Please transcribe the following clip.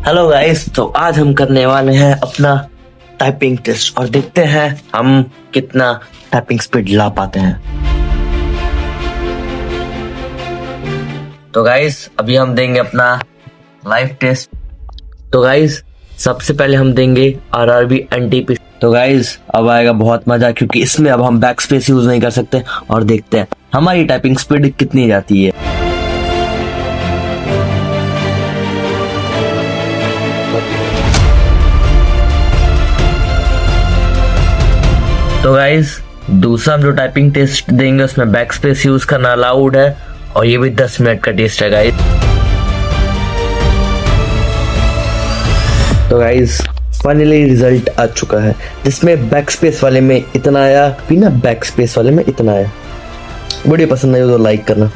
Hello guys, तो आज हम करने वाले हैं अपना टाइपिंग टेस्ट और देखते हैं हम कितना टाइपिंग स्पीड ला पाते हैं। तो गाइस अभी हम देंगे अपना लाइव टेस्ट। तो गाइस सबसे पहले हम देंगे आरआरबी एनटीपी। तो गाइस अब आएगा बहुत मजा, क्योंकि इसमें अब हम बैक स्पेस यूज नहीं कर सकते और देखते हैं हमारी टाइपिंग स्पीड कितनी जाती है। तो गाइस दूसरा हम जो टाइपिंग टेस्ट देंगे उसमें बैक स्पेस यूज करना अलाउड है और ये भी 10 मिनट का टेस्ट है गाइस। तो गाइस फाइनली रिजल्ट आ चुका है, जिसमें बैक स्पेस वाले में इतना आया, बिना बैक स्पेस वाले में इतना आया। वीडियो पसंद आई हो तो लाइक करना।